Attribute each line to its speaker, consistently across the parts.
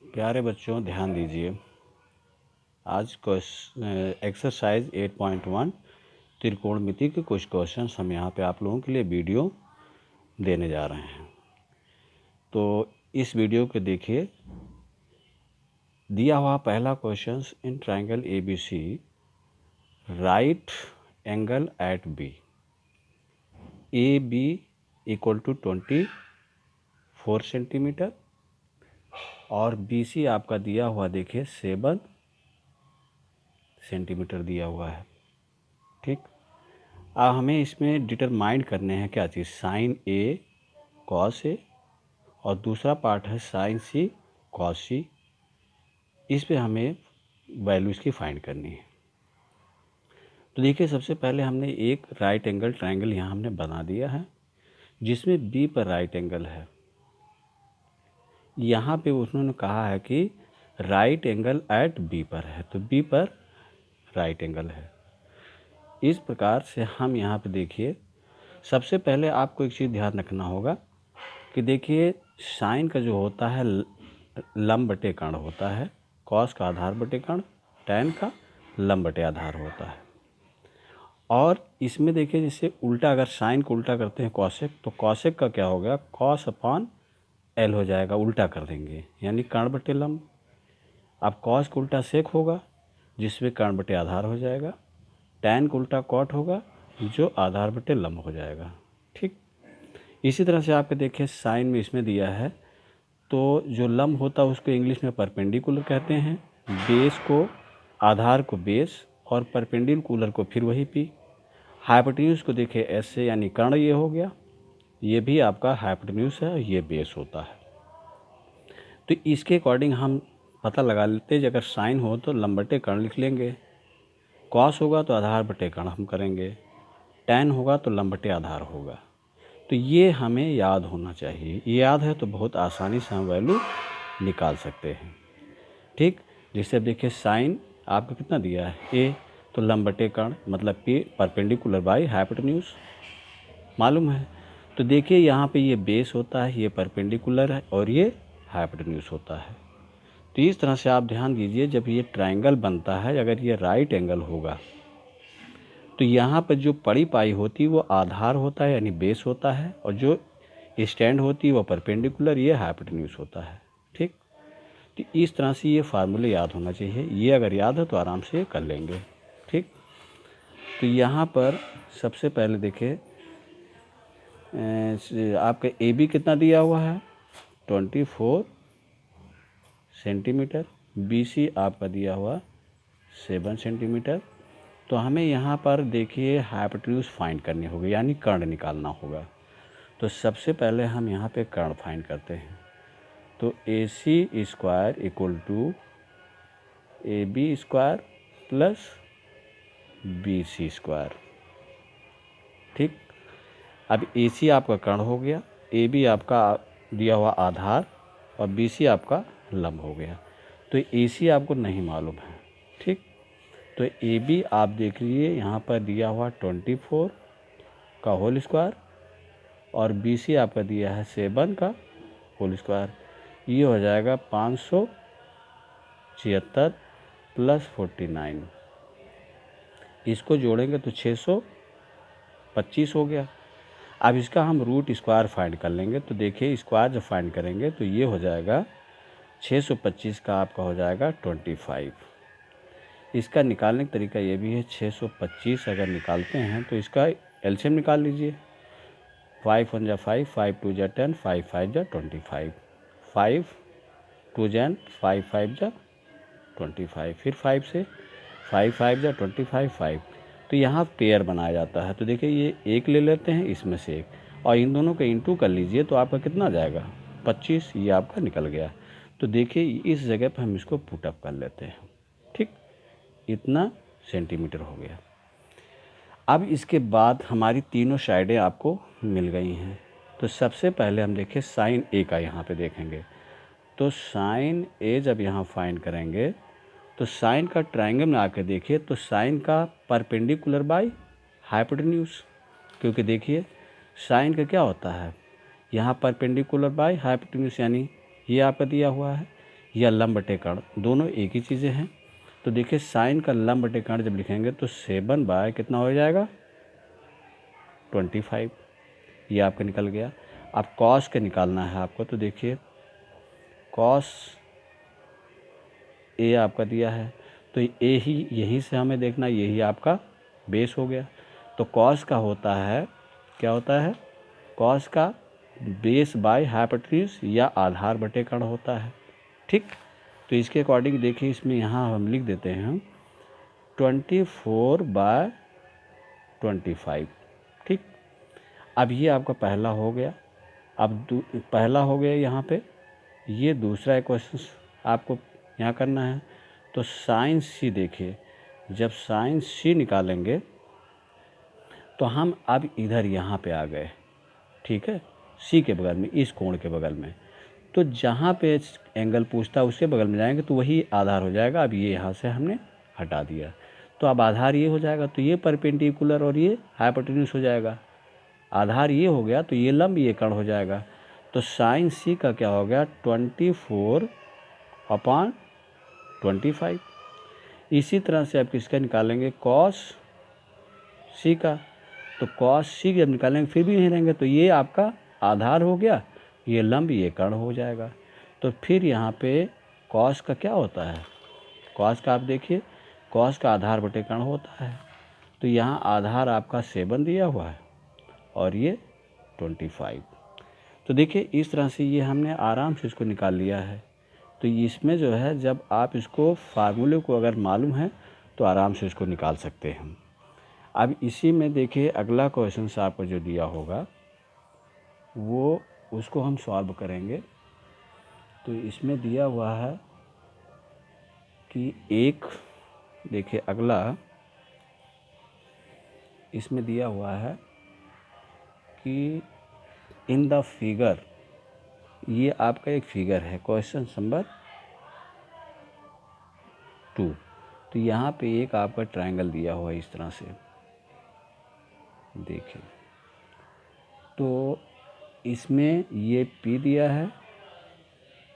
Speaker 1: प्यारे बच्चों ध्यान दीजिए। आज एक्सरसाइज 8.1 त्रिकोणमिति के कुछ क्वेश्चंस हम यहाँ पे आप लोगों के लिए वीडियो देने जा रहे हैं। तो इस वीडियो को देखिए। दिया हुआ पहला question, in triangle ABC right angle at B, AB equal to 24 centimetre और BC आपका दिया हुआ देखिए 7 सेंटीमीटर दिया हुआ है। ठीक, अब हमें इसमें डिटरमाइन करने हैं क्या चीज़, साइन A कॉस A और दूसरा पार्ट है साइन C कॉस C। इस पे हमें वैल्यू इसकी फाइंड करनी है। तो देखिए सबसे पहले हमने एक राइट एंगल ट्रायंगल यहाँ हमने बना दिया है जिसमें B पर राइट एंगल है। यहाँ पे उन्होंने कहा है कि राइट एंगल एट B पर है, तो B पर राइट एंगल है। इस प्रकार से हम यहाँ पे देखिए सबसे पहले आपको एक चीज़ ध्यान रखना होगा कि देखिए साइन का जो होता है लंब बटे कर्ण होता है, कॉस का आधार बटे कर्ण, टैन का लंब बटे आधार होता है। और इसमें देखिए जैसे उल्टा, अगर साइन को उल्टा करते हैं कॉसेक, तो कॉसेक का क्या होगा, कॉस अपॉन एल हो जाएगा, उल्टा कर देंगे यानी कर्ण बटे लंब। अब कॉस को उल्टा सेक होगा जिसमें कर्ण बटे आधार हो जाएगा, टैन को उल्टा कॉट होगा जो आधार बटे लंब हो जाएगा। ठीक, इसी तरह से आपके देखिए साइन में इसमें दिया है तो जो लंब होता है उसको इंग्लिश में परपेंडिकुलर कहते हैं, बेस को, आधार को बेस और परपेंडिकुलर को फिर वही पी। हाइपोटेन्यूज को देखिए एस से यानी कर्ण ये हो गया, ये भी आपका हाइपोटेन्यूज है, ये बेस होता है। तो इसके अकॉर्डिंग हम पता लगा लेते हैं, अगर साइन हो तो लंब बटे कर्ण लिख लेंगे, कॉस होगा तो आधार बटे कर्ण हम करेंगे, टैन होगा तो लंब बटे आधार होगा। तो ये हमें याद होना चाहिए, ये याद है तो बहुत आसानी से हम वैल्यू निकाल सकते हैं। ठीक, जैसे अब देखिए साइन आपको कितना दिया है A, तो लंब बटे कर्ण मतलब P परपेंडिकुलर बाई हाइपोटेन्यूज मालूम है। तो देखिए यहाँ पे ये बेस होता है, ये परपेंडिकुलर है और ये हाइपोटेन्यूज होता है। तो इस तरह से आप ध्यान दीजिए, जब ये ट्रायंगल बनता है अगर ये राइट एंगल होगा तो यहाँ पर जो पड़ी पाई होती है वो आधार होता है यानी बेस होता है, और जो स्टैंड होती है वो परपेंडिकुलर, ये हाइपोटेन्यूज होता है। ठीक, तो इस तरह से ये फार्मूले याद होना चाहिए, ये अगर याद है तो आराम से कर लेंगे। ठीक, तो यहाँ पर सबसे पहले देखिए आपका AB कितना दिया हुआ है 24 सेंटीमीटर, BC आपका दिया हुआ 7 सेंटीमीटर। तो हमें यहाँ पर देखिए हाइपोटेन्यूज फाइंड करनी होगी यानी कर्ण निकालना होगा। तो सबसे पहले हम यहाँ पे कर्ण फाइंड करते हैं। तो AC square equal to AB square plus BC square. ठीक, अब AC आपका कर्ण हो गया, AB आपका दिया हुआ आधार और BC आपका लंब हो गया। तो AC आपको नहीं मालूम है। ठीक, तो AB आप देख लीजिए यहाँ पर दिया हुआ 24 का होल स्क्वायर और BC आपका दिया है 7 का होल स्क्वायर, ये हो जाएगा 576 प्लस 49, इसको जोड़ेंगे तो 625 हो गया। अब इसका हम रूट स्क्वायर फाइंड कर लेंगे। तो देखिए स्क्वायर जब फाइंड करेंगे तो ये हो जाएगा 625 का आपका हो जाएगा 25। इसका निकालने का तरीका ये भी है, 625 अगर निकालते हैं तो इसका एलसीएम निकाल लीजिए। 5 1 जा 5, 5 2 जा 10, 5 5 जा 25, 5 2 जैन 5 5 जा 25, फिर 5 से 5 5 जा 25 5। तो यहाँ पेयर बनाया जाता है। तो देखिए ये एक ले लेते हैं इसमें से एक, और इन दोनों का इंटू कर लीजिए तो आपका कितना आ जाएगा 25, ये आपका निकल गया। तो देखिए इस जगह पर हम इसको पुटअप कर लेते हैं। ठीक, इतना सेंटीमीटर हो गया। अब इसके बाद हमारी तीनों साइडें आपको मिल गई हैं। तो सबसे पहले हम देखें साइन A का, यहाँ पे देखेंगे तो साइन A जब यहाँ फाइंड करेंगे तो साइन का ट्रायंगल में आकर देखिए तो साइन का परपेंडिकुलर बाई हाइपोटेन्यूज, क्योंकि देखिए साइन का क्या होता है यहाँ परपेंडिकुलर बाई हाइपोटेन्यूज, यानी ये आपका दिया हुआ है, या लंब बटे कर्ण, दोनों एक ही चीज़ें हैं। तो देखिए साइन का लंब बटे कर्ण जब लिखेंगे तो 7 कितना हो जाएगा 25, ये आपका निकल गया। अब कॉस का निकालना है आपको, तो देखिए कॉस ए आपका दिया है, तो ए ही यहीं से हमें देखना, यही आपका बेस हो गया। तो कॉस का होता है, क्या होता है, कॉस का बेस बाय हाइपोटेन्यूज या आधार बटे कर्ण होता है। ठीक, तो इसके अकॉर्डिंग देखिए इसमें यहाँ हम लिख देते हैं 24/25। ठीक, अब ये आपका पहला हो गया। अब पहला हो गया यहाँ पे, ये दूसरा इक्वेशन आपको यहाँ करना है। तो साइन सी देखिए, जब साइन सी निकालेंगे तो हम अब इधर यहाँ पे आ गए, ठीक है, सी के बगल में, इस कोण के बगल में। तो जहाँ पे एंगल पूछता है उसके बगल में जाएंगे तो वही आधार हो जाएगा। अब ये यहाँ से हमने हटा दिया, तो अब आधार ये हो जाएगा, तो ये परपेंडिकुलर और ये हाइपोटेन्यूज हो जाएगा। आधार ये हो गया तो ये लंब, ये कर्ण हो जाएगा। तो साइन सी का क्या हो गया 24/25। इसी तरह से आप किसका निकालेंगे, कॉस सी का। तो कॉस सी जब निकालेंगे फिर भी नहीं रहेंगे, तो ये आपका आधार हो गया, ये लंब, ये कर्ण हो जाएगा। तो फिर यहाँ पे कॉस का क्या होता है, कॉस का आप देखिए, कॉस का आधार बटे कर्ण होता है। तो यहाँ आधार आपका 7 दिया हुआ है और ये 25। तो देखिए इस तरह से ये हमने आराम से इसको निकाल लिया है। तो इसमें जो है, जब आप इसको फार्मूले को अगर मालूम है तो आराम से इसको निकाल सकते हैं। अब इसी में देखिए अगला क्वेश्चन आपको जो दिया होगा वो उसको हम सॉल्व करेंगे। तो इसमें दिया हुआ है कि एक, देखिए अगला इसमें दिया हुआ है कि इन द फिगर, ये आपका एक फिगर है, क्वेश्चन नंबर 2। तो यहाँ पे एक आपका ट्रायंगल दिया हुआ है इस तरह से, देखिए। तो इसमें ये P दिया है,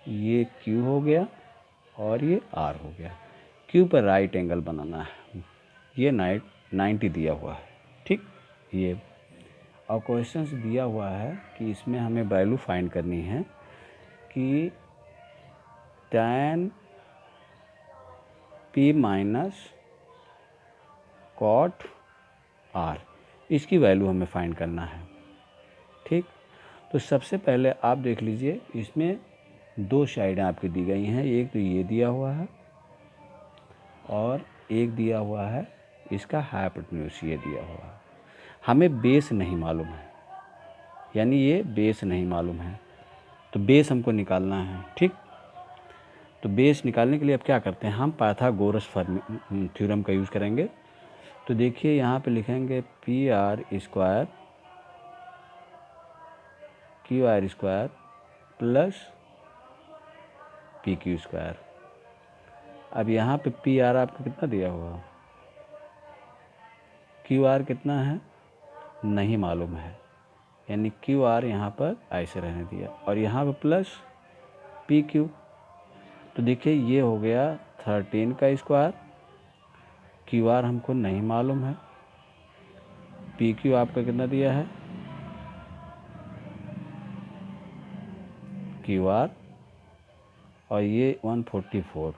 Speaker 1: ये Q हो गया और ये R हो गया। Q पर राइट एंगल बनाना है, ये 90 दिया हुआ है। ठीक, ये और क्वेश्चन दिया हुआ है कि इसमें हमें वैल्यू फाइंड करनी है कि tan P minus cot R, इसकी वैल्यू हमें फाइंड करना है। ठीक, तो सबसे पहले आप देख लीजिए, इसमें दो साइडें आपकी दी गई हैं, एक तो ये दिया हुआ है और एक दिया हुआ है इसका हाइपोटेन्यूज, ये दिया हुआ है। हमें बेस नहीं मालूम है, यानी ये बेस नहीं मालूम है, तो बेस हमको निकालना है। ठीक, तो बेस निकालने के लिए अब क्या करते हैं, हम पाइथागोरस थ्योरम का यूज़ करेंगे। तो देखिए यहाँ पे लिखेंगे PR² QR² प्लस PQ²। अब यहाँ पे PR आपका कितना दिया हुआ, QR कितना है नहीं मालूम है, यानी QR यहाँ पर ऐसे रहने दिया और यहाँ पे प्लस PQ। तो देखिए ये हो गया 13 का स्क्वायर, QR हमको नहीं मालूम है, PQ आपका कितना दिया है QR, और ये 144।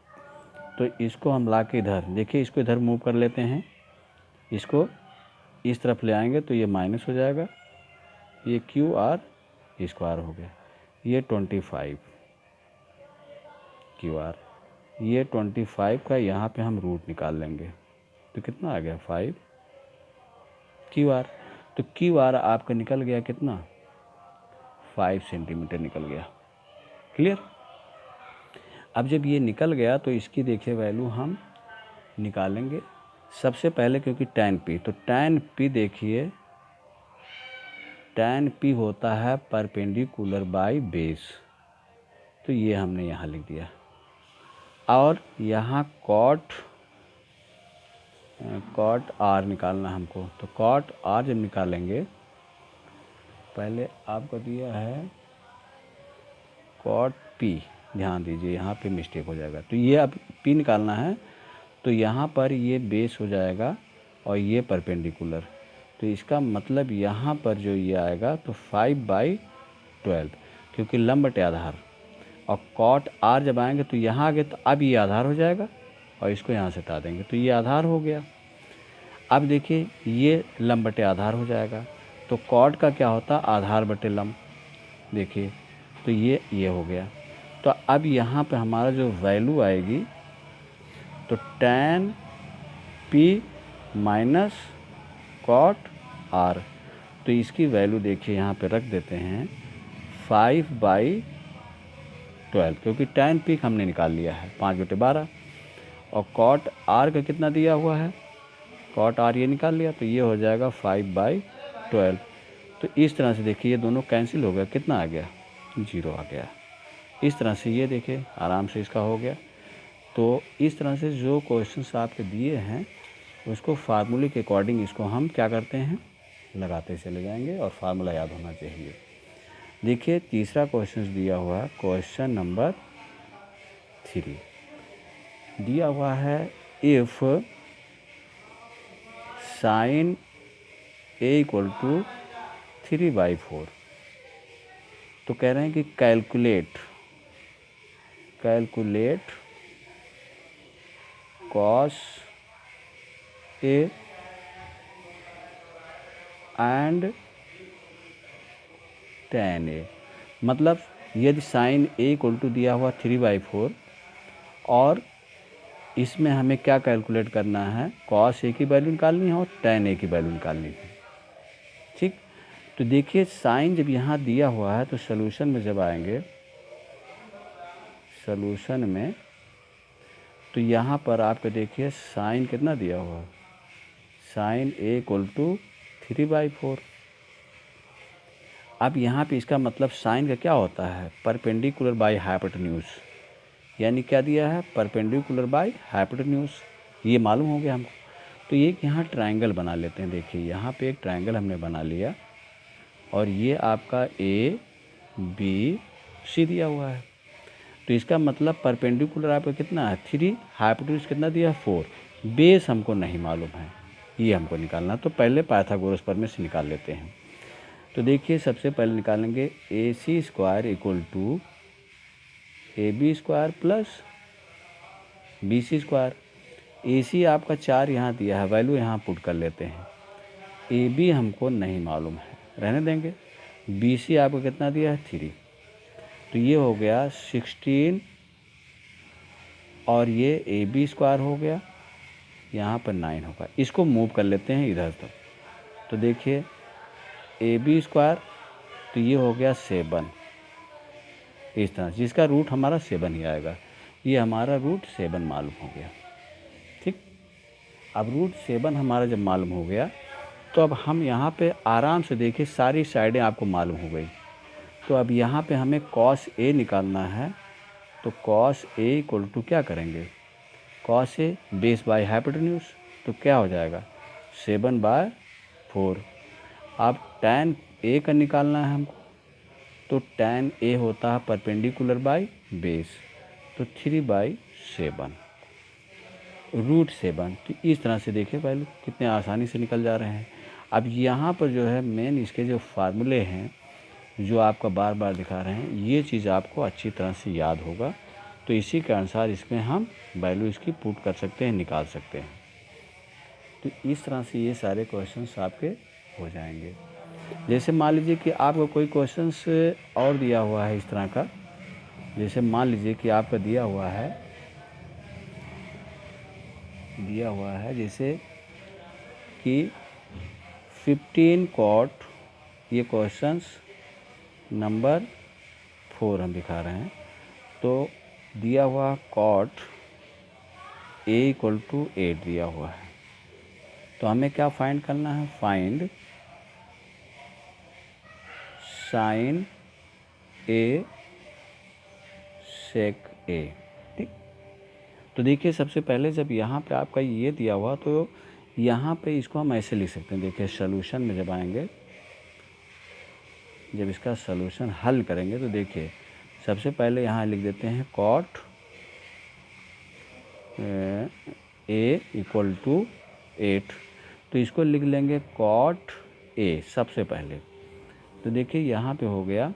Speaker 1: तो इसको हम ला के इधर देखिए, इसको इधर मूव कर लेते हैं, इसको इस तरफ ले आएंगे तो ये माइनस हो जाएगा, ये QR स्क्वायर हो गया, ये 25 QR, ये 25 का यहाँ पे हम रूट निकाल लेंगे तो कितना आ गया 5 QR। तो QR आपका निकल गया कितना 5 सेंटीमीटर निकल गया। क्लियर। अब जब ये निकल गया तो इसकी देखिए वैल्यू हम निकालेंगे सबसे पहले, क्योंकि tan P, तो tan P देखिए tan P होता है परपेंडिकुलर बाय बेस, तो ये हमने यहाँ लिख दिया। और यहाँ cot R निकालना हमको, तो cot R जब निकालेंगे, पहले आपको दिया है cot P, ध्यान दीजिए यहाँ पे मिस्टेक हो जाएगा। तो ये अब पी निकालना है, तो यहाँ पर ये बेस हो जाएगा और ये परपेंडिकुलर। तो इसका मतलब यहाँ पर जो ये आएगा तो 5/12, क्योंकि लंब बटे आधार। और कॉट आर जब आएंगे तो यहाँ आगे, तो अब ये आधार हो जाएगा और इसको यहाँ से हटा देंगे तो ये आधार हो गया। अब देखिए ये लंब बटे आधार हो जाएगा, तो कॉट का क्या होता है, आधार बटे लंब। देखिए तो ये हो गया। तो अब यहाँ पे हमारा जो वैल्यू आएगी तो tan p minus cot r, तो इसकी वैल्यू देखिए यहाँ पे रख देते हैं 5/12, क्योंकि tan p हमने निकाल लिया है 5/12, और कॉट r का कितना दिया हुआ है, कॉट r ये निकाल लिया, तो ये हो जाएगा 5/12। तो इस तरह से देखिए ये दोनों कैंसिल हो गया, कितना आ गया, 0 आ गया। इस तरह से ये देखिए आराम से इसका हो गया। तो इस तरह से जो क्वेश्चंस आपके दिए हैं उसको फार्मूले के अकॉर्डिंग इसको हम क्या करते हैं, लगाते चले जाएंगे और फार्मूला याद होना चाहिए। देखिए तीसरा क्वेश्चन दिया हुआ है, क्वेश्चन नंबर 3 दिया हुआ है, if sine A equal to 3/4, तो कह रहे हैं कि calculate cos A and tan A. मतलब यदि साइन ए इक्वल टू दिया हुआ 3/4 और इसमें हमें क्या कैलकुलेट करना है, कॉस ए की वैल्यू निकालनी है और tan ए की वैल्यू निकालनी है। ठीक, तो देखिए साइन जब यहाँ दिया हुआ है तो सॉल्यूशन में जब आएंगे, सॉल्यूशन में तो यहाँ पर आपको देखिए साइन कितना दिया हुआ है, साइन ए इक्वल टू 3/4। अब यहाँ पे इसका मतलब साइन का क्या होता है, परपेंडिकुलर बाय हाइपोटेन्यूज, यानी क्या दिया है, परपेंडिकुलर बाय हाइपोटेन्यूज, ये मालूम हो गया हमको। तो ये यहाँ ट्रायंगल बना लेते हैं। देखिए यहाँ पे एक ट्रायंगल हमने बना लिया और ये आपका ए बी सी दिया हुआ है। तो इसका मतलब परपेंडिकुलर आपका कितना है 3, हाइपोटेन्यूज कितना दिया है 4, बेस हमको नहीं मालूम है, ये हमको निकालना। तो पहले पाइथागोरस प्रमेय से निकाल लेते हैं। तो देखिए सबसे पहले निकालेंगे AC square equal to AB square plus BC square. AC आपका 4 यहाँ दिया है, वैल्यू यहाँ पुट कर लेते हैं। AB हमको नहीं मालूम है, रहने देंगे। BC आपको कितना दिया है 3, तो ये हो गया 16 और ये AB स्क्वायर हो गया, यहाँ पर 9 होगा। इसको मूव कर लेते हैं इधर तक। तो देखिए AB स्क्वायर, तो ये हो गया 7, इस तरह जिसका रूट हमारा 7 ही आएगा। ये हमारा रूट 7 मालूम हो गया। ठीक, अब रूट 7 हमारा जब मालूम हो गया तो अब हम यहाँ पे आराम से देखिए सारी साइडें आपको मालूम हो गई। तो अब यहाँ पे हमें कॉस ए निकालना है, तो कॉस ए इक्वल टू क्या करेंगे, cos A base by hypotenuse, तो क्या हो जाएगा 7/4। अब tan ए का निकालना है हमको, तो tan ए होता है परपेंडिकुलर बाय बेस, तो 3/7 रूट 7। तो इस तरह से देखिए वैल्यू कितने आसानी से निकल जा रहे हैं। अब यहाँ पर जो है मेन इसके जो फार्मूले हैं जो आपका बार बार दिखा रहे हैं, ये चीज़ आपको अच्छी तरह से याद होगा। तो इसी के अनुसार इसमें हम वैल्यू इसकी पुट कर सकते हैं, निकाल सकते हैं। तो इस तरह से ये सारे क्वेश्चंस आपके हो जाएंगे। जैसे मान लीजिए कि आपको कोई क्वेश्चंस और दिया हुआ है इस तरह का, जैसे मान लीजिए कि आपका दिया हुआ है जैसे कि 15 कॉट, ये क्वेश्चंस नंबर 4 हम दिखा रहे हैं। तो दिया हुआ कॉट ए इक्वल टू 8 दिया हुआ है, तो हमें क्या फाइंड करना है, फाइंड साइन ए सेक ए। ठीक, तो देखिए सबसे पहले जब यहाँ पे आपका ये दिया हुआ तो यहाँ पे इसको हम ऐसे लिख सकते हैं। देखिए सॉल्यूशन में जब आएंगे, जब इसका सॉल्यूशन हल करेंगे तो देखिए सबसे पहले यहाँ लिख देते हैं कॉट ए इक्वल टू 8, तो इसको लिख लेंगे कॉट ए सबसे पहले। तो देखिए यहाँ पे हो गया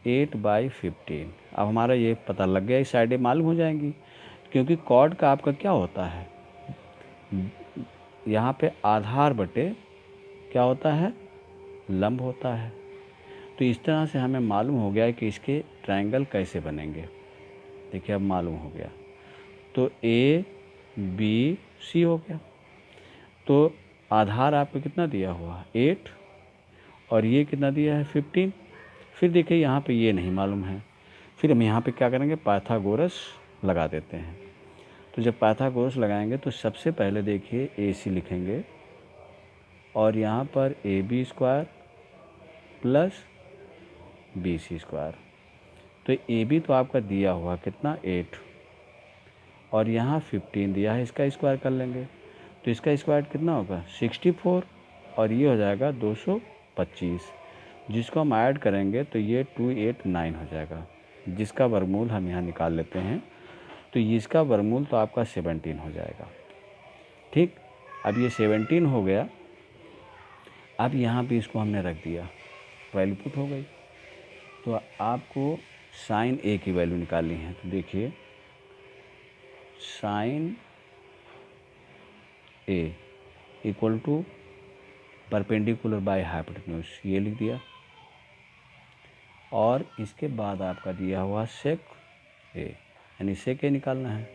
Speaker 1: 8/15। अब हमारा ये पता लग गया, इस साइडें मालूम हो जाएंगी, क्योंकि कॉट का आपका क्या होता है, यहाँ पे आधार बटे क्या होता है, लंब होता है। तो इस तरह से हमें मालूम हो गया कि इसके ट्रायंगल कैसे बनेंगे। देखिए अब मालूम हो गया, तो ए बी सी हो गया। तो आधार आपको कितना दिया हुआ, 8, और ये कितना दिया है, 15। फिर देखिए यहाँ पे ये नहीं मालूम है, फिर हम यहाँ पे क्या करेंगे, पाइथागोरस लगा देते हैं। तो जब पाइथागोरस लगाएंगे तो सबसे पहले देखिए ए सी लिखेंगे, और यहाँ पर A B square plus B C square. तो ए बी तो आपका दिया हुआ कितना, 8, और यहाँ 15 दिया है, इसका स्क्वायर कर लेंगे। तो इसका स्क्वायर कितना होगा, 64, और ये हो जाएगा 225, जिसको हम ऐड करेंगे तो ये 289 हो जाएगा, जिसका वर्गमूल हम यहाँ निकाल लेते हैं। तो इसका वर्गमूल तो आपका 17 हो जाएगा। ठीक, अब ये 17 हो गया। अब यहाँ पे इसको हमने रख दिया, वैल्यू पुट हो गई। तो आपको साइन ए की वैल्यू निकालनी है। तो देखिए sine A equal to perpendicular by hypotenuse, ये लिख दिया। और इसके बाद आपका दिया हुआ सेक ए, यानी सेक ए निकालना है।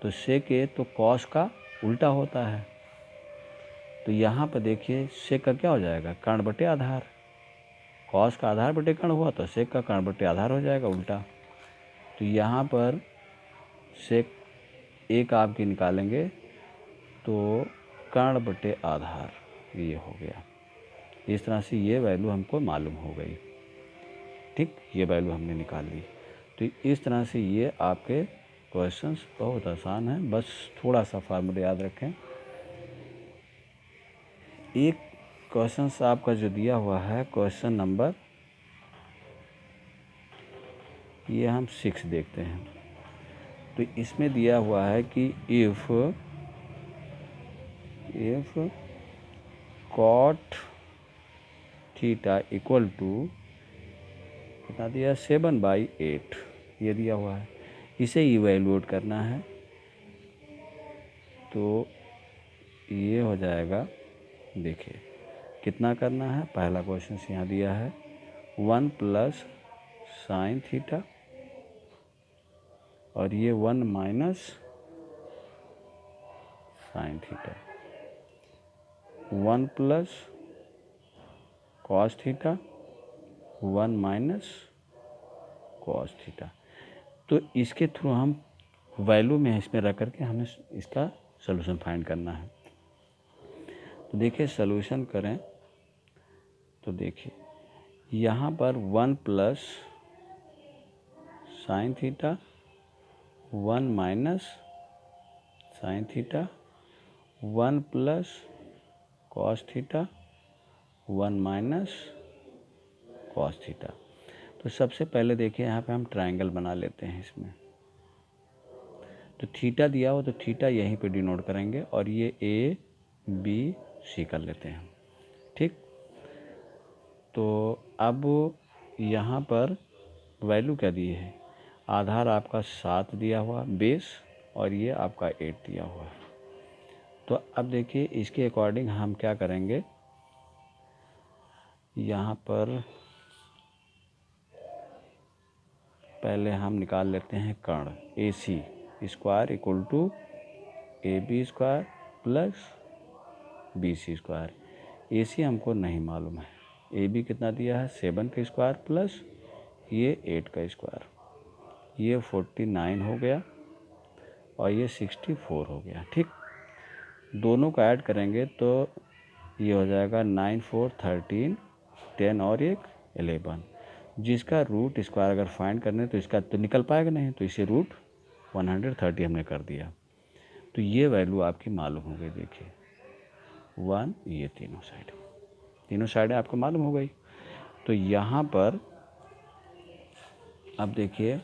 Speaker 1: तो सेक ए तो कॉस का उल्टा होता है। तो यहाँ पर देखिए सेक का क्या हो जाएगा, कर्ण बटे आधार। कॉस का आधार बटे कर्ण हुआ तो सेक का कर्ण बटे आधार हो जाएगा उल्टा। तो यहाँ पर सेक ए का आपके निकालेंगे तो कर्ण बटे आधार, ये हो गया। इस तरह से ये वैल्यू हमको मालूम हो गई। ठीक, ये वैल्यू हमने निकाल ली। तो इस तरह से ये आपके क्वेश्चंस बहुत आसान है, बस थोड़ा सा फार्मूला याद रखें। एक क्वेश्चंस आपका जो दिया हुआ है, क्वेश्चन नंबर ये हम 6 देखते हैं। तो इसमें दिया हुआ है कि if cot theta equal to कितना दिया, 7/8, ये दिया हुआ है। इसे इवैल्यूएट करना है। तो ये हो जाएगा, देखिए कितना करना है। पहला क्वेश्चन यहाँ दिया है 1 प्लस साइन थीटा, और ये 1 minus sine theta, 1 plus cos theta, 1 minus cos theta. तो इसके थ्रू हम वैल्यू में इसमें रख करके हमें इसका सलूशन फाइंड करना है। तो देखिए सलूशन करें तो देखिए यहाँ पर 1 plus sine theta, 1 minus sine theta, 1 plus cos theta, 1 minus cos theta. तो सबसे पहले देखिए यहाँ पे हम ट्रायंगल बना लेते हैं इसमें। तो थीटा दिया हो तो थीटा यहीं पे डिनोट करेंगे, और ये ए बी सी कर लेते हैं। ठीक, तो अब यहाँ पर वैल्यू क्या दी है, आधार आपका 7 दिया हुआ बेस, और ये आपका 8 दिया हुआ है। तो अब देखिए इसके अकॉर्डिंग हम क्या करेंगे, यहाँ पर पहले हम निकाल लेते हैं कर्ण A C square equal to A B square plus B C square. A C हमको नहीं मालूम है, ए बी कितना दिया है, 7 का स्क्वायर प्लस ये 8 का स्क्वायर, ये 49 हो गया, और ये 64 हो गया। ठीक, दोनों को ऐड करेंगे तो ये हो जाएगा 9 4 13 10 और 1 11, जिसका रूट स्क्वायर अगर फाइंड करने तो इसका तो निकल पाएगा नहीं, तो इसे रूट 130 हमने कर दिया। तो ये वैल्यू आपकी मालूम हो गई। देखिए 1, ये तीनों साइडें आपको मालूम हो गई। तो यहाँ पर अब देखिए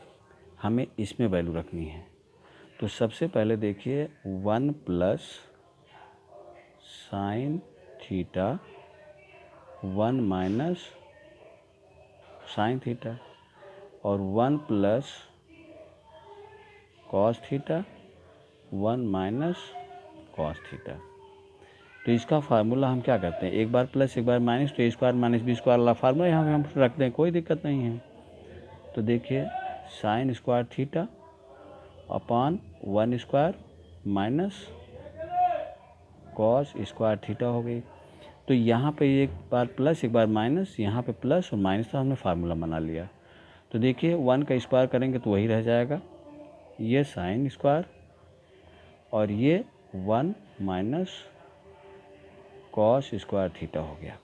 Speaker 1: हमें इसमें वैल्यू रखनी है। तो सबसे पहले देखिए 1 plus sine theta 1 minus sine theta और 1 plus cos theta 1 minus cos theta. तो इसका फार्मूला हम क्या करते हैं, एक बार प्लस एक बार माइनस, तो ए स्क्वायर माइनस बी स्क्वायर वाला फार्मूला यहाँ पे हम रख दें, कोई दिक्कत नहीं है। तो देखिए sine square theta upon 1 square minus cos square theta हो गई। तो यहाँ पे एक बार प्लस एक बार माइनस, यहाँ पे प्लस और माइनस का हमने फार्मूला बना लिया। तो देखिए 1 का स्क्वायर करेंगे तो वही रह जाएगा, ये साइन स्क्वायर और ये 1 माइनस कॉस स्क्वायर थीटा हो गया।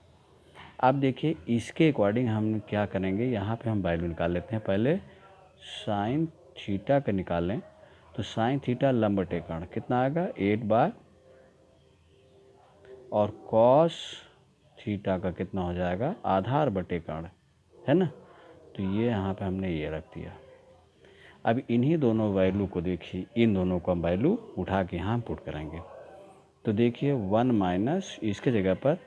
Speaker 1: अब देखिए इसके अकॉर्डिंग हम क्या करेंगे, यहाँ पे हम वैल्यू निकाल लेते हैं। पहले साइन थीटा का निकालें तो साइन थीटा लंब बटे कर्ण कितना आएगा 8/, और कॉस थीटा का कितना हो जाएगा आधार बटे कर्ण, है ना। तो ये यहाँ पे हमने ये रख दिया। अब इन्हीं दोनों वैल्यू को देखिए, इन दोनों को हम वैल्यू उठा के यहाँ पुट करेंगे। तो देखिए 1 माइनस इसके जगह पर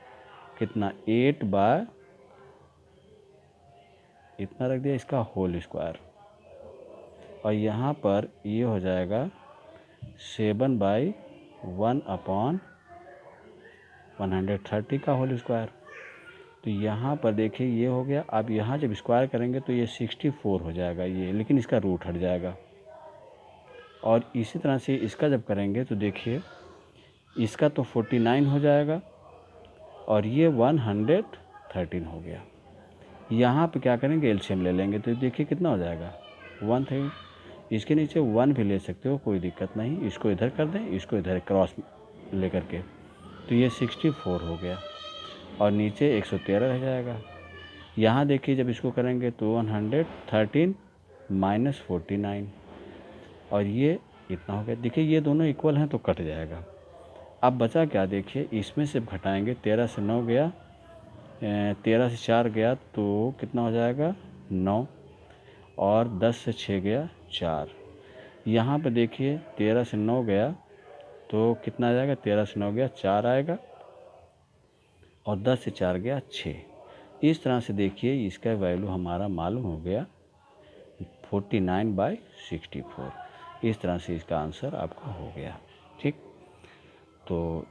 Speaker 1: कितना 8/, इतना रख दिया इसका होल स्क्वायर, और यहाँ पर ये हो जाएगा 7/1 अपॉन 130 का होल स्क्वायर। तो यहाँ पर देखिए ये हो गया। अब यहाँ जब स्क्वायर करेंगे तो ये 64 हो जाएगा ये, लेकिन इसका रूट हट जाएगा। और इसी तरह से इसका जब करेंगे तो देखिए इसका तो 49 हो जाएगा और ये 113 हो गया। यहाँ पे क्या करेंगे एलसीएम ले लेंगे, तो देखिए कितना हो जाएगा 1 इसके नीचे 1 भी ले सकते हो, कोई दिक्कत नहीं। इसको इधर कर दें, इसको इधर क्रॉस लेकर के, तो ये 64 हो गया और नीचे 113 रह जाएगा। यहाँ देखिए जब इसको करेंगे तो 113 माइनस 49 और ये इतना हो गया। देखिए ये दोनों इक्वल हैं तो कट जाएगा। अब बचा क्या, देखिए इसमें से घटाएंगे, 13 से 9 गया, 13 से 4 गया तो कितना हो जाएगा 9, और 10 से 6 गया 4। यहाँ पे देखिए 13 से 9 गया तो कितना आ जाएगा, 13 से 9 गया 4 आएगा, और 10 से 4 गया 6। इस तरह से देखिए इसका वैल्यू हमारा मालूम हो गया 49/64। इस तरह से इसका आंसर आपका हो गया। ठीक, तो